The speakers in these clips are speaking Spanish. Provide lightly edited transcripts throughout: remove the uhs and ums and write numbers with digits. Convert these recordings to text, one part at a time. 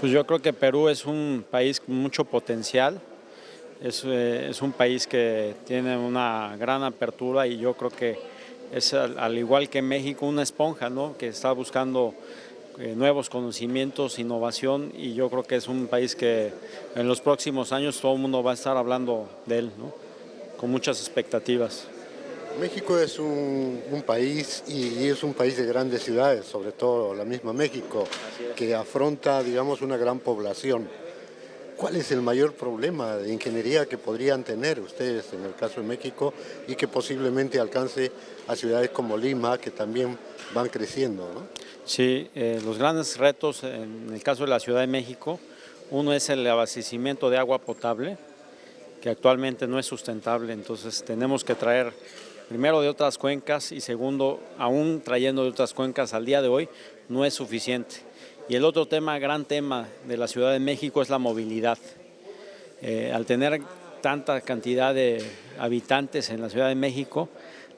Pues yo creo que Perú es un país con mucho potencial, es un país que tiene una gran apertura y yo creo que es al igual que México una esponja, ¿no? Que está buscando nuevos conocimientos, innovación y yo creo que es un país que en los próximos años todo el mundo va a estar hablando de él, ¿no? Con muchas expectativas. México es un país y es un país de grandes ciudades, sobre todo la misma México, que afronta, digamos, una gran población. ¿Cuál es el mayor problema de ingeniería que podrían tener ustedes en el caso de México y que posiblemente alcance a ciudades como Lima, que también van creciendo, ¿no? Sí, los grandes retos en el caso de la Ciudad de México, uno es el abastecimiento de agua potable, que actualmente no es sustentable, entonces tenemos que traer primero de otras cuencas y segundo, aún trayendo de otras cuencas al día de hoy, no es suficiente. Y el otro tema, gran tema de la Ciudad de México es la movilidad. Al tener tanta cantidad de habitantes en la Ciudad de México,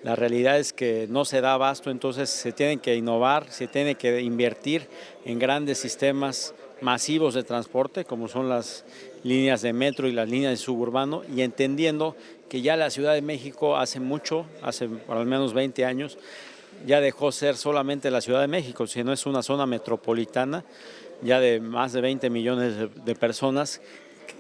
la realidad es que no se da abasto, entonces se tienen que innovar, se tiene que invertir en grandes sistemas masivos de transporte, como son las líneas de metro y las líneas de suburbano, y entendiendo que ya la Ciudad de México hace mucho, hace por al menos 20 años, ya dejó ser solamente la Ciudad de México, sino es una zona metropolitana ya de más de 20 millones de personas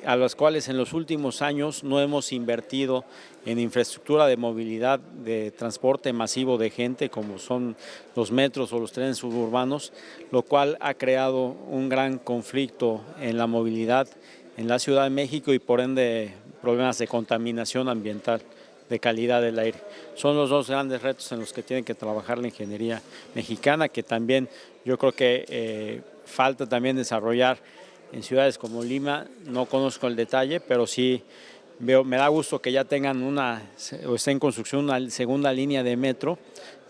a las cuales en los últimos años no hemos invertido en infraestructura de movilidad, de transporte masivo de gente, como son los metros o los trenes suburbanos, lo cual ha creado un gran conflicto en la movilidad en la Ciudad de México y por ende problemas de contaminación ambiental, de calidad del aire. Son los dos grandes retos en los que tiene que trabajar la ingeniería mexicana, que también yo creo que falta también desarrollar en ciudades como Lima. No conozco el detalle, pero sí me da gusto que ya tengan o esté en construcción una segunda línea de metro,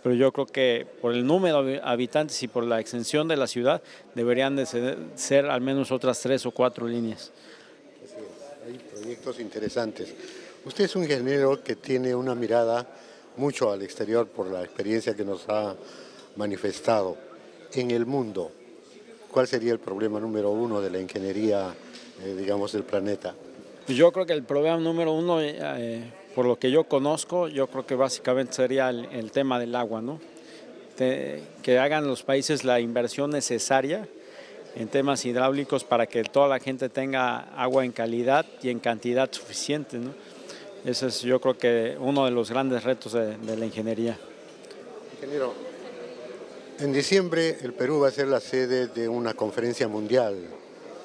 pero yo creo que por el número de habitantes y por la extensión de la ciudad deberían de ser al menos otras 3 o 4 líneas. Así es, hay proyectos interesantes. Usted es un ingeniero que tiene una mirada mucho al exterior por la experiencia que nos ha manifestado. En el mundo, ¿cuál sería el problema número uno de la ingeniería, digamos, del planeta? Yo creo que el problema número uno, por lo que yo conozco, yo creo que básicamente sería el tema del agua, ¿no? Que hagan los países la inversión necesaria en temas hidráulicos para que toda la gente tenga agua en calidad y en cantidad suficiente, ¿no? Ese es yo creo que uno de los grandes retos de la ingeniería. Ingeniero, en diciembre el Perú va a ser la sede de una conferencia mundial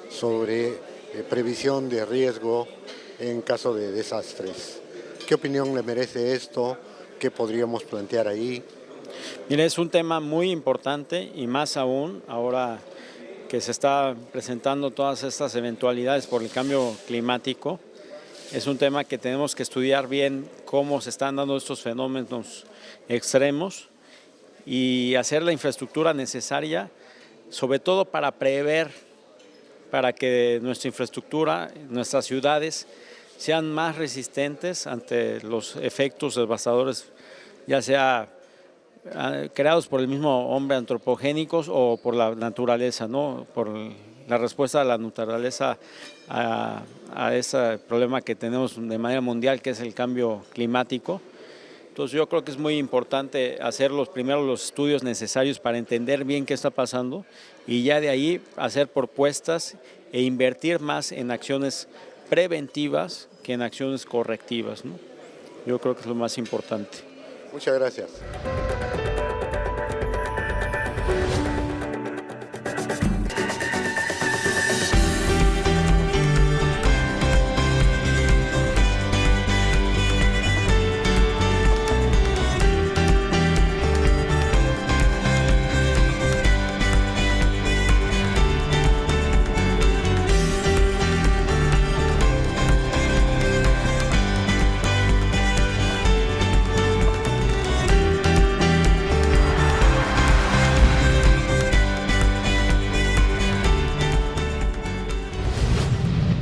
sobre previsión de riesgo en caso de desastres. ¿Qué opinión le merece esto? ¿Qué podríamos plantear ahí? Mire, es un tema muy importante y más aún ahora que se está presentando todas estas eventualidades por el cambio climático. Es un tema que tenemos que estudiar bien cómo se están dando estos fenómenos extremos y hacer la infraestructura necesaria, sobre todo para prever, para que nuestra infraestructura, nuestras ciudades sean más resistentes ante los efectos devastadores, ya sea creados por el mismo hombre antropogénicos o por la naturaleza, ¿no? Por la respuesta de la naturaleza a ese problema que tenemos de manera mundial, que es el cambio climático. Entonces yo creo que es muy importante hacer primero los estudios necesarios para entender bien qué está pasando y ya de ahí hacer propuestas e invertir más en acciones preventivas que en acciones correctivas, ¿no? Yo creo que es lo más importante. Muchas gracias.